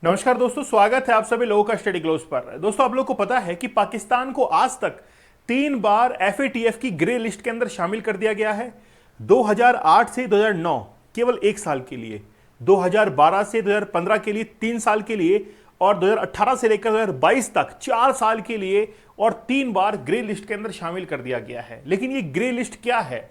नमस्कार दोस्तों, स्वागत है आप सभी लोगों का स्टडी ग्लोस पर। दोस्तों, आप लोगों को पता है कि पाकिस्तान को आज तक 3 बार एफएटीएफ की ग्रे लिस्ट के अंदर शामिल कर दिया गया है। 2008 से 2009 केवल 1 साल के लिए, 2012 से 2015 के लिए 3 साल के लिए, और 2018 से लेकर 2022 तक 4 साल के लिए, और 3 बार ग्रे लिस्ट के अंदर शामिल कर दिया गया है। लेकिन ये ग्रे लिस्ट क्या है,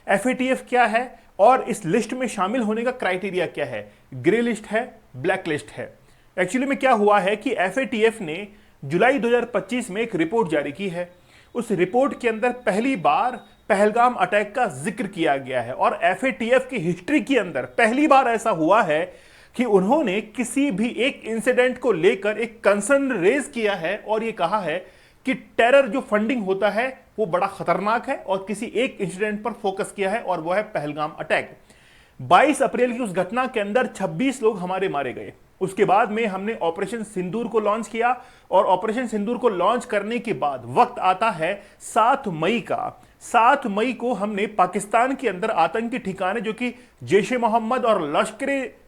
एफएटीएफ क्या है, और इस लिस्ट में शामिल होने का क्राइटेरिया क्या है? ग्रे लिस्ट है, ब्लैक लिस्ट है। एक्चुअली में क्या हुआ है कि एफएटीएफ ने जुलाई 2025 में एक रिपोर्ट जारी की है। उस रिपोर्ट के अंदर पहली बार पहलगाम अटैक का जिक्र किया गया है, और एफएटीएफ की हिस्ट्री के अंदर पहली बार ऐसा हुआ है कि उन्होंने किसी भी एक इंसिडेंट को लेकर एक कंसर्न रेज किया है और यह कहा है कि टेरर जो फंडिंग होता है वो बड़ा खतरनाक है, और किसी एक इंसिडेंट पर फोकस किया है और वो है पहलगाम अटैक। 22 अप्रैल की उस घटना के अंदर 26 लोग हमारे मारे गए। उसके बाद में हमने ऑपरेशन सिंदूर को लॉन्च किया, और ऑपरेशन सिंदूर को लॉन्च करने के बाद वक्त आता है 7 मई का। 7 मई को हमने पाकिस्तान के अंदर आतंकी ठिकाने जो कि जैश-ए मोहम्मद और लश्कर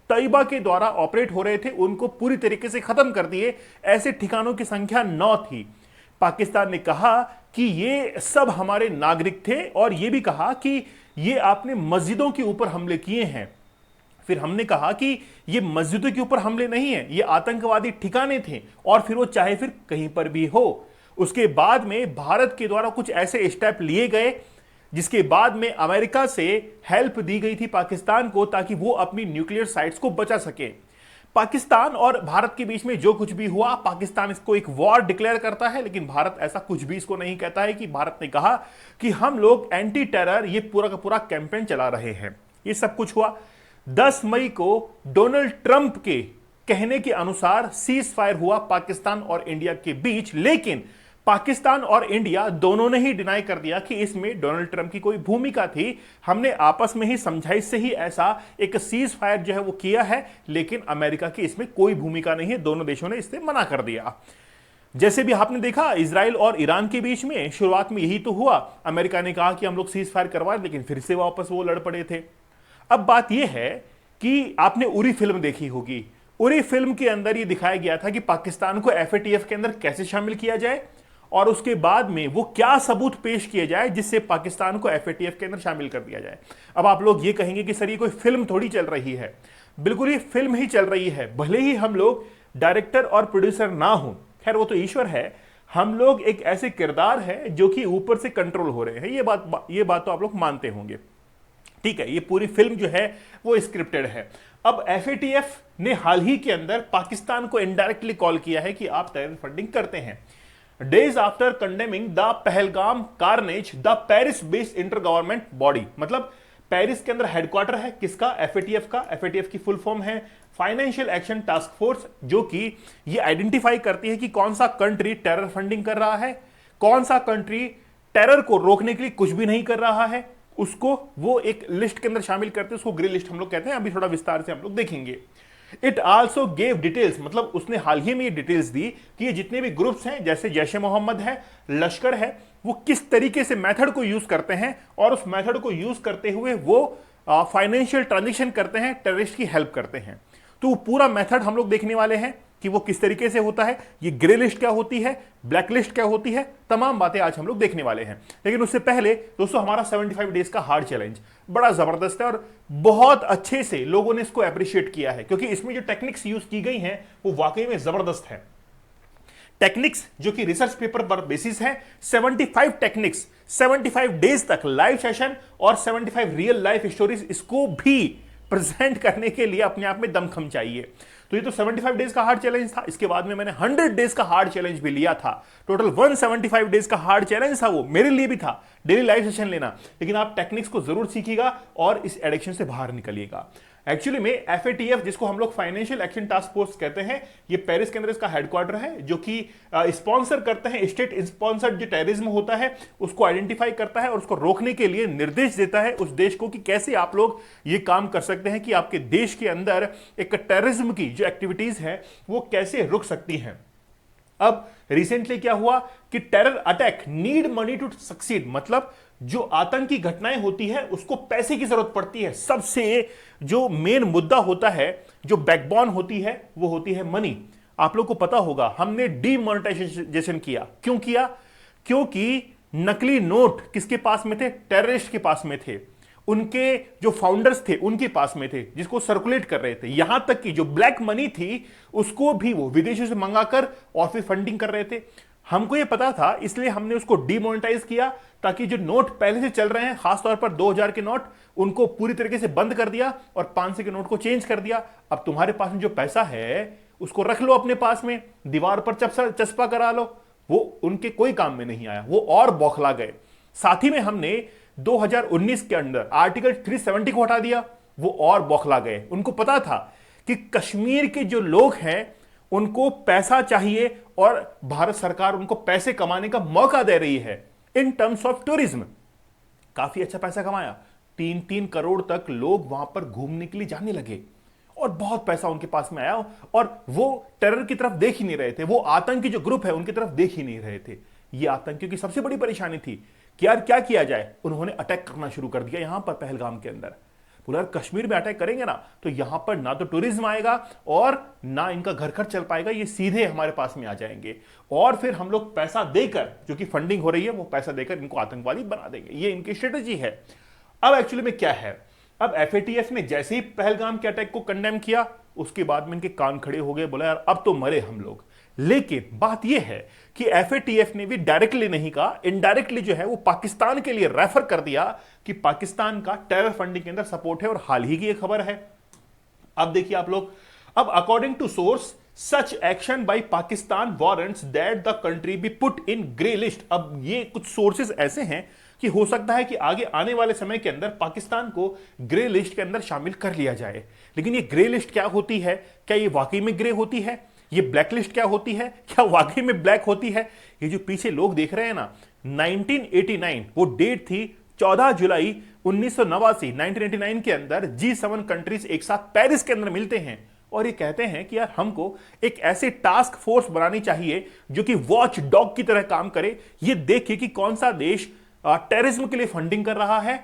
तैयबा के द्वारा ऑपरेट हो रहे थे, उनको पूरी तरीके से खत्म कर दिए। ऐसे ठिकानों की संख्या 9 थी। पाकिस्तान ने कहा कि ये सब हमारे नागरिक थे, और ये भी कहा कि ये आपने मस्जिदों के ऊपर हमले किए हैं। फिर हमने कहा कि ये मस्जिदों के ऊपर हमले नहीं है, ये आतंकवादी ठिकाने थे, और फिर वो चाहे फिर कहीं पर भी हो। उसके बाद में भारत के द्वारा कुछ ऐसे स्टेप लिए गए जिसके बाद में अमेरिका से हेल्प दी गई थी पाकिस्तान को, ताकि वो अपनी न्यूक्लियर साइट्स को बचा सके। पाकिस्तान और भारत के बीच में जो कुछ भी हुआ, पाकिस्तान इसको एक वॉर डिक्लेयर करता है, लेकिन भारत ऐसा कुछ भी इसको नहीं कहता है। कि भारत ने कहा कि हम लोग एंटी टेरर ये पूरा का पूरा कैंपेन चला रहे हैं। ये सब कुछ हुआ। 10 मई को डोनाल्ड ट्रंप के कहने के अनुसार सीज फायर हुआ पाकिस्तान और इंडिया के बीच, लेकिन पाकिस्तान और इंडिया दोनों ने ही डिनाई कर दिया कि इसमें डोनाल्ड ट्रंप की कोई भूमिका थी। हमने आपस में ही समझाइश से ही ऐसा एक सीज फायर जो है वो किया है, लेकिन अमेरिका की इसमें कोई भूमिका नहीं है। दोनों देशों ने इससे मना कर दिया। जैसे भी आपने देखा इजराइल और ईरान के बीच में शुरुआत में यही तो हुआ। अमेरिका ने कहा कि हम लोग सीज फायर करवाएं, लेकिन फिर से वापस वो लड़ पड़े थे। अब बात यह है कि आपने उरी फिल्म देखी होगी। उरी फिल्म के अंदर यह दिखाया गया था कि पाकिस्तान को एफएटीएफ के अंदर कैसे शामिल किया जाए, और उसके बाद में वो क्या सबूत पेश किए जाए जिससे पाकिस्तान को एफएटीएफ के अंदर शामिल कर दिया जाए। अब आप लोग ये कहेंगे कि सर ये कोई फिल्म थोड़ी चल रही है। बिल्कुल ये फिल्म ही चल रही है, भले ही हम लोग डायरेक्टर और प्रोड्यूसर ना हो, खैर वो तो ईश्वर है। हम लोग एक ऐसे किरदार है जो कि ऊपर से कंट्रोल हो रहे हैं। ये बात तो आप लोग मानते होंगे। ठीक है, ये पूरी फिल्म जो है वो स्क्रिप्टेड है। अब एफएटीएफ ने हाल ही के अंदर पाकिस्तान को इनडायरेक्टली कॉल किया है कि आप टेरर फंडिंग करते हैं। Days after condemning the Pahalgam carnage, the Paris based inter government body, मतलब पेरिस के अंदर हेडक्वार्टर है किसका? एफएटीएफ का। एफएटीएफ की फुल फॉर्म है फाइनेंशियल एक्शन टास्क फोर्स, जो कि ये आइडेंटिफाई करती है कि कौन सा कंट्री टेरर फंडिंग कर रहा है, कौन सा कंट्री टेरर को रोकने के लिए कुछ भी नहीं कर रहा है। उसको वो एक लिस्ट के अंदर शामिल करते हैं, उसको ग्रे लिस्ट हम लोग कहते हैं। अभी थोड़ा विस्तार से हम लोग देखेंगे। इट आल्सो गेव डिटेल्स, मतलब उसने हाल ही में ये डिटेल्स दी कि ये जितने भी ग्रुप्स हैं, जैसे जैश-ए मोहम्मद है, लश्कर है, वो किस तरीके से मेथड को यूज करते हैं, और उस मेथड को यूज करते हुए वो फाइनेंशियल ट्रांजेक्शन करते हैं, टेररिस्ट की हेल्प करते हैं। तो पूरा मेथड हम लोग देखने वाले हैं कि वो किस तरीके से होता है, ये ग्रे लिस्ट क्या होती है, ब्लैक लिस्ट क्या होती है, तमाम बातें आज हम लोग देखने वाले हैं। लेकिन उससे पहले दोस्तों, हमारा 75 डेज का हार्ड चैलेंज बड़ा जबरदस्त है, और बहुत अच्छे से लोगों ने इसको अप्रिशिएट किया है, क्योंकि इसमें जो टेक्निक्स यूज की गई हैं वो वाकई में जबरदस्त है। टेक्निक्स जो कि रिसर्च पेपर पर बेसिस है। 75 टेक्निक्स, 75 डेज तक लाइव सेशन और 75 रियल लाइफ स्टोरीज, इसको भी प्रेजेंट करने के लिए अपने आप में दमखम चाहिए। तो ये तो 75 डेज का हार्ड चैलेंज था। इसके बाद में मैंने 100 डेज का हार्ड चैलेंज भी लिया था। टोटल 175 डेज का हार्ड चैलेंज था, वो मेरे लिए भी था, डेली लाइव सेशन लेना। लेकिन आप टेक्निक्स को जरूर सीखिएगा और इस एडिक्शन से बाहर निकलिएगा। एक्चुअली में एफएटीएफ, जिसको हम लोग फाइनेंशियल एक्शन टास्क फोर्स कहते हैं, ये पेरिस के अंदर इसका हेडक्वार्टर है, जो कि स्पॉन्सर करते हैं, स्टेट स्पॉन्सर्ड जो टेररिज्म होता है उसको आइडेंटिफाई करता है और उसको रोकने के लिए निर्देश देता है उस देश को कि कैसे आप लोग ये काम कर सकते हैं कि आपके देश के अंदर एक टेररिज्म की जो एक्टिविटीज है वो कैसे रुक सकती हैं। अब रिसेंटली क्या हुआ कि terror attack need money to succeed, मतलब जो आतंकी घटनाएं होती है उसको पैसे की जरूरत पड़ती है। सबसे जो मेन मुद्दा होता है, जो बैकबोन होती है, वो होती है मनी। आप लोग को पता होगा हमने डीमोनेटाइजेशन किया। क्यों किया? क्योंकि नकली नोट किसके पास में थे? टेररिस्ट के पास में थे। उनके जो फाउंडर्स थे उनके पास में थे, जिसको सर्कुलेट कर रहे थे। यहां तक कि जो ब्लैक मनी थी उसको भी वो विदेशों से मंगाकर और फिर फंडिंग कर रहे थे। हमको ये पता था, इसलिए हमने उसको डीमोनेटाइज किया, ताकि जो नोट पहले से चल रहे हैं, खासतौर पर 2000 के नोट, उनको पूरी तरीके से बंद कर दिया और 500 के नोट को चेंज कर दिया। अब तुम्हारे पास में जो पैसा है उसको रख लो अपने पास में, दीवार पर चस्पा करा लो। वो उनके कोई काम में नहीं आया, वो और बौखला गए। साथ ही में हमने 2019 के अंदर आर्टिकल 370 को हटा दिया, वो और बौखला गए। उनको पता था कि कश्मीर के जो लोग हैं उनको पैसा चाहिए और भारत सरकार उनको पैसे कमाने का मौका दे रही है इन टर्म्स ऑफ टूरिज्म। काफी अच्छा पैसा कमाया, 3-3 करोड़ तक लोग वहां पर घूमने के लिए जाने लगे और बहुत पैसा उनके पास में आया। और वो टेरर की तरफ देख ही नहीं रहे थे, वो आतंकी जो ग्रुप है उनकी तरफ देख ही नहीं रहे थे। ये आतंकियों की सबसे बड़ी परेशानी थी कि यार क्या किया जाए। उन्होंने अटैक करना शुरू कर दिया यहां पर पहलगाम के अंदर। बोला यार कश्मीर में अटैक करेंगे ना तो यहां पर ना तो टूरिज्म आएगा और ना इनका घर खर्च चल पाएगा, ये सीधे हमारे पास में आ जाएंगे और फिर हम लोग पैसा देकर, जो कि फंडिंग हो रही है, वो पैसा देकर इनको आतंकवादी बना देंगे। ये इनकी स्ट्रेटेजी है। अब एक्चुअली में क्या है, अब एफएटीएफ ने जैसे ही पहलगाम के अटैक को कंडेम किया, उसके बाद में इनके कान खड़े हो गए। बोला यार अब तो मरे हम लोग। लेकिन बात यह है कि एफएटीएफ ने भी डायरेक्टली नहीं कहा, इनडायरेक्टली जो है वो पाकिस्तान के लिए रेफर कर दिया कि पाकिस्तान का टेरर फंडिंग के अंदर सपोर्ट है। और हाल ही की एक खबर है, अब देखिए आप लोग, अब according to source such action by Pakistan warrants that the country be put in grey list. अब ये कुछ सोर्सेज ऐसे हैं कि हो सकता है कि आगे आने वाले समय के अंदर पाकिस्तान को ग्रे लिस्ट के अंदर शामिल कर लिया जाए। लेकिन ये ग्रे लिस्ट क्या होती है? क्या ये वाकई में ग्रे होती है? ये ब्लैक लिस्ट क्या होती है? क्या वाकई में ब्लैक होती है? ये जो पीछे लोग देख रहे हैं ना, 1989 वो डेट थी, 14 जुलाई 1989। 1989 के अंदर G7 कंट्रीज एक साथ पेरिस के अंदर मिलते हैं और ये कहते हैं कि यार हमको एक ऐसे टास्क फोर्स बनानी चाहिए जो कि वॉच डॉग की तरह काम करे, ये देखे कि कौन सा देश टेररिज्म के लिए फंडिंग कर रहा है,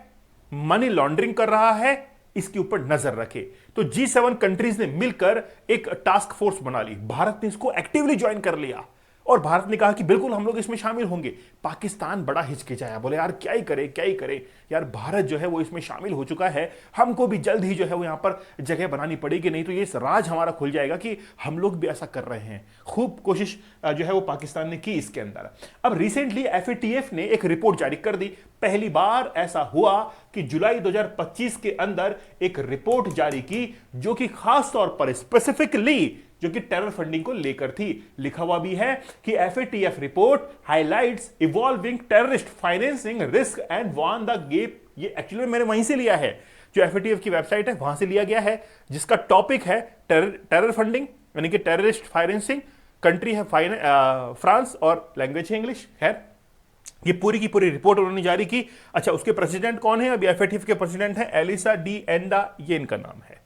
मनी लॉन्ड्रिंग कर रहा है, इसके ऊपर नजर रखे। तो G7 कंट्रीज ने मिलकर एक टास्क फोर्स बना ली। भारत ने इसको एक्टिवली ज्वाइन कर लिया और भारत ने कहा कि बिल्कुल हम लोग इसमें शामिल होंगे। पाकिस्तान बड़ा हिचकिचाया, बोले यार क्या ही करे क्या ही करे, यार भारत जो है वो इसमें शामिल हो चुका है, हमको भी जल्द ही जो है वो यहां पर जगह बनानी पड़ेगी, नहीं तो ये राज हमारा खुल जाएगा कि हम लोग भी ऐसा कर रहे हैं। खूब कोशिश जो है वो पाकिस्तान ने की इसके अंदर। अब रिसेंटली एफएटीएफ ने एक रिपोर्ट जारी कर दी। पहली बार ऐसा हुआ कि जुलाई 2025 के अंदर एक रिपोर्ट जारी की जो कि खास तौर पर स्पेसिफिकली जो कि टेरर फंडिंग को लेकर थी। लिखा हुआ भी है कि FATF report highlights evolving terrorist financing risk and warn the gap. ये एक्चुअली मैंने वहीं से लिया है, जो एफएटीएफ की वेबसाइट है वहां से लिया गया है, जिसका टॉपिक है टेरर फंडिंग यानी कि टेररिस्ट फाइनेंसिंग। कंट्री है फ्रांस और लैंग्वेज है इंग्लिश। खैर ये पूरी की पूरी रिपोर्ट उन्होंने जारी की। अच्छा, उसके प्रेसिडेंट कौन है? अभी एफएटीएफ के प्रेसिडेंट है एलिसा डी एंडा, ये इनका नाम है।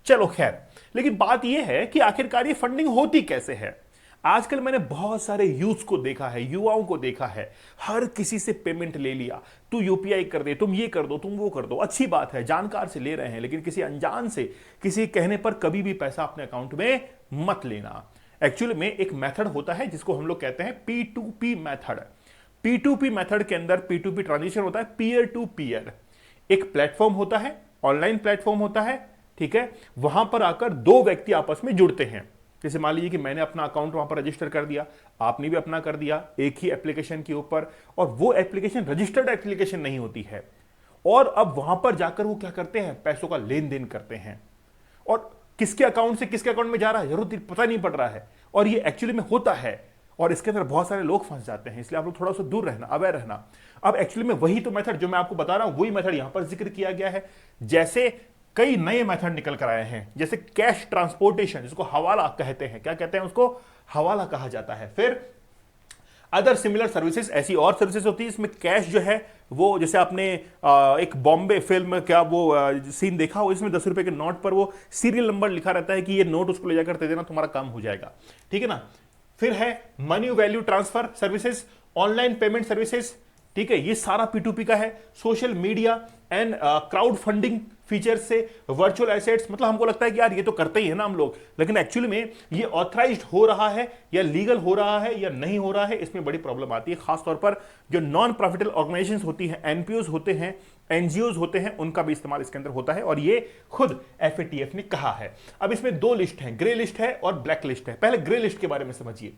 चलो खैर, लेकिन बात यह है कि आखिरकार ये फंडिंग होती कैसे है। आजकल मैंने बहुत सारे यूथ को देखा है, युवाओं को देखा है, हर किसी से पेमेंट ले लिया, तू यूपीआई कर दे, तुम ये कर दो, तुम वो कर दो। अच्छी बात है, जानकार से ले रहे हैं, लेकिन किसी अनजान से किसी कहने पर कभी भी पैसा अपने अकाउंट में मत लेना। एक्चुअली में एक मेथड होता है जिसको हम लोग कहते हैं P2P मेथड। P2P मेथड के अंदर P2P ट्रांजेक्शन होता है पीयर टू पीयर। एक प्लेटफॉर्म होता है, ऑनलाइन प्लेटफॉर्म होता है, ठीक है, वहां पर आकर दो व्यक्ति आपस में जुड़ते हैं। जैसे मान लीजिए कि मैंने अपना अकाउंट वहां पर रजिस्टर कर दिया, आपने भी अपना कर दिया एक ही एप्लीकेशन के ऊपर, और वो एप्लीकेशन रजिस्टर्ड एप्लीकेशन नहीं होती है। और अब वहां पर जाकर वो क्या करते हैं, पैसों का लेन देन करते हैं, और किसके अकाउंट से किसके अकाउंट में जा रहा है जरूर पता नहीं पड़ रहा है, और ये एक्चुअली में होता है, और इसके अंदर बहुत सारे लोग फंस जाते हैं। इसलिए आप लोग थोड़ा सा दूर रहना, अवेयर रहना। अब एक्चुअली में वही तो मेथड जो मैं आपको बता रहा हूं, वही मेथड यहां पर जिक्र किया गया है। जैसे कई नए मेथड निकल कर आए हैं, जैसे कैश ट्रांसपोर्टेशन, जिसको हवाला कहते हैं। क्या कहते हैं उसको? हवाला कहा जाता है। फिर अदर सिमिलर सर्विसेज, ऐसी और सर्विसेज होती है इसमें कैश जो है वो, जैसे आपने एक बॉम्बे फिल्म क्या वो सीन देखा हो, इसमें 10 रुपए के नोट पर वो सीरियल नंबर लिखा रहता है कि ये नोट उसको ले जाकर दे देना, तुम्हारा काम हो जाएगा, ठीक है ना। फिर है money value transfer services, online payment services, ठीक है, ये सारा P2P का है, social media and crowd funding feature से, वर्चुअल एसेट्स, मतलब हमको लगता है कि यार ये तो करते ही है ना हम लोग, लेकिन एक्चुअली में ये ऑथराइज्ड हो रहा है या लीगल हो रहा है या नहीं हो रहा है, इसमें बड़ी प्रॉब्लम आती है। खासतौर पर जो नॉन प्रॉफिटेबल ऑर्गेनाइजेशंस होती हैं, एनपीओज होते हैं, एनजीओज होते हैं, उनका भी इस्तेमाल इसके अंदर होता है, और ये खुद एफएटीएफ ने कहा है। अब इसमें दो लिस्ट है, ग्रे लिस्ट है और ब्लैक लिस्ट है। पहले ग्रे लिस्ट के बारे में समझिए।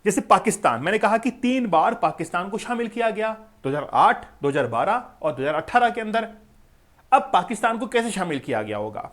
जैसे पाकिस्तान, मैंने कहा कि 3 बार पाकिस्तान को शामिल किया गया, 2008, 2012 और 2018 के अंदर। अब पाकिस्तान को कैसे शामिल किया गया होगा,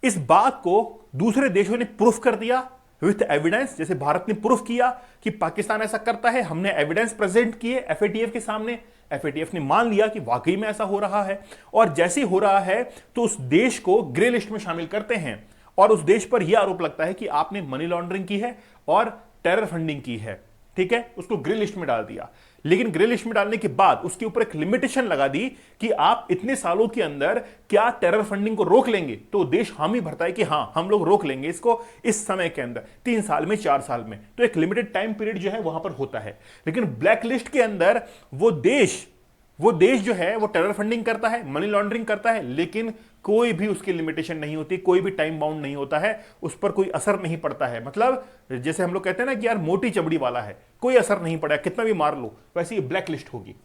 इस बात को दूसरे देशों ने प्रूफ कर दिया विथ एविडेंस। जैसे भारत ने प्रूफ किया कि पाकिस्तान ऐसा करता है, हमने एविडेंस प्रेजेंट किए एफएटीएफ के सामने, एफएटीएफ ने मान लिया कि वाकई में ऐसा हो रहा है, और जैसे हो रहा है तो उस देश को ग्रे लिस्ट में शामिल करते हैं, और उस देश पर यह आरोप लगता है कि आपने मनी लॉन्ड्रिंग की है और टेरर फंडिंग की है, ठीक है, उसको ग्रे लिस्ट में डाल दिया। लेकिन ग्रे लिस्ट में डालने के बाद उसके ऊपर एक लिमिटेशन लगा दी कि आप इतने सालों के अंदर क्या टेरर फंडिंग को रोक लेंगे, तो देश हामी भरता है कि हां हम लोग रोक लेंगे इसको इस समय के अंदर, 3 साल में, 4 साल में, तो एक लिमिटेड टाइम पीरियड जो है वहां पर होता है। लेकिन ब्लैक लिस्ट के अंदर वो देश जो है वो टेरर फंडिंग करता है, मनी लॉन्ड्रिंग करता है, लेकिन कोई भी उसकी लिमिटेशन नहीं होती, कोई भी टाइम बाउंड नहीं होता है, उस पर कोई असर नहीं पड़ता है। मतलब जैसे हम लोग कहते हैं ना कि यार मोटी चमड़ी वाला है, कोई असर नहीं पड़ा, कितना भी मार लो, वैसे ये ब्लैक लिस्ट होगी।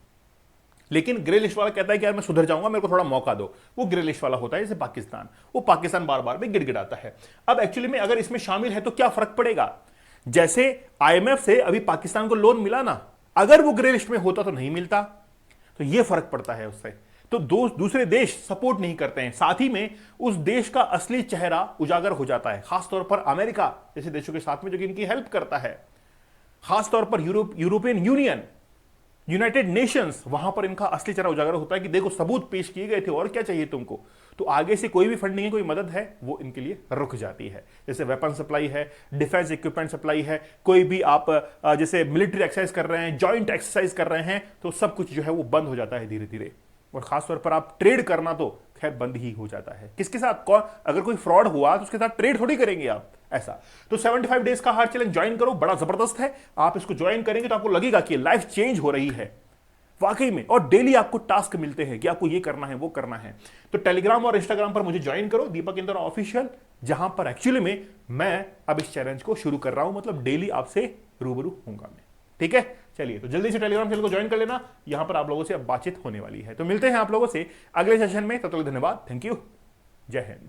लेकिन ग्रे लिस्ट वाला कहता है कि यार मैं सुधर जाऊंगा, मेरे को थोड़ा मौका दो, वो ग्रे लिस्ट वाला होता है। जैसे पाकिस्तान, वो पाकिस्तान बार बार में गिड़गिड़ाता है। अब एक्चुअली में अगर इसमें शामिल है तो क्या फर्क पड़ेगा, जैसे आईएमएफ से अभी पाकिस्तान को लोन मिला ना, अगर वो ग्रे लिस्ट में होता तो नहीं मिलता, तो यह फर्क पड़ता है उससे। तो दूसरे देश सपोर्ट नहीं करते हैं, साथ ही में उस देश का असली चेहरा उजागर हो जाता है, खासतौर पर अमेरिका जैसे देशों के साथ में जो कि इनकी हेल्प करता है, खासतौर पर यूरोपियन यूनियन, यूनाइटेड नेशंस, वहां पर इनका असली चेहरा उजागर होता है कि देखो सबूत पेश किए गए थे और क्या चाहिए तुमको। तो आगे से कोई भी फंडिंग है, कोई मदद है, वो इनके लिए रुक जाती है। जैसे वेपन सप्लाई है, डिफेंस इक्विपमेंट सप्लाई है, कोई भी आप जैसे मिलिट्री एक्सरसाइज कर रहे हैं, जॉइंट एक्सरसाइज कर रहे हैं, तो सब कुछ जो है वो बंद हो जाता है धीरे धीरे। और खासतौर पर आप ट्रेड करना तो खैर बंद ही हो जाता है। किसके साथ, कौन, अगर कोई फ्रॉड हुआ तो उसके साथ ट्रेड थोड़ी करेंगे आप ऐसा। तो 75 डेज का हार्ड चैलेंज ज्वाइन करो, बड़ा जबरदस्त है। आप इसको ज्वाइन करेंगे तो आपको लगेगा कि लाइफ चेंज हो रही है वाकई में, और डेली आपको टास्क मिलते हैं कि आपको ये करना है, वो करना है। तो टेलीग्राम और इंस्टाग्राम पर मुझे ज्वाइन करो, दीपक इंद्रा ऑफिशियल, जहां पर एक्चुअली में मैं अब इस चैलेंज को शुरू कर रहा हूं, मतलब डेली आपसे रूबरू होऊंगा मैं, ठीक है। चलिए, तो जल्दी से टेलीग्राम चैनल को ज्वाइन कर लेना, यहां पर आप लोगों से अब बातचीत होने वाली है। तो मिलते हैं आप लोगों से अगले सेशन में, तब तक धन्यवाद, थैंक यू, जय हिंद।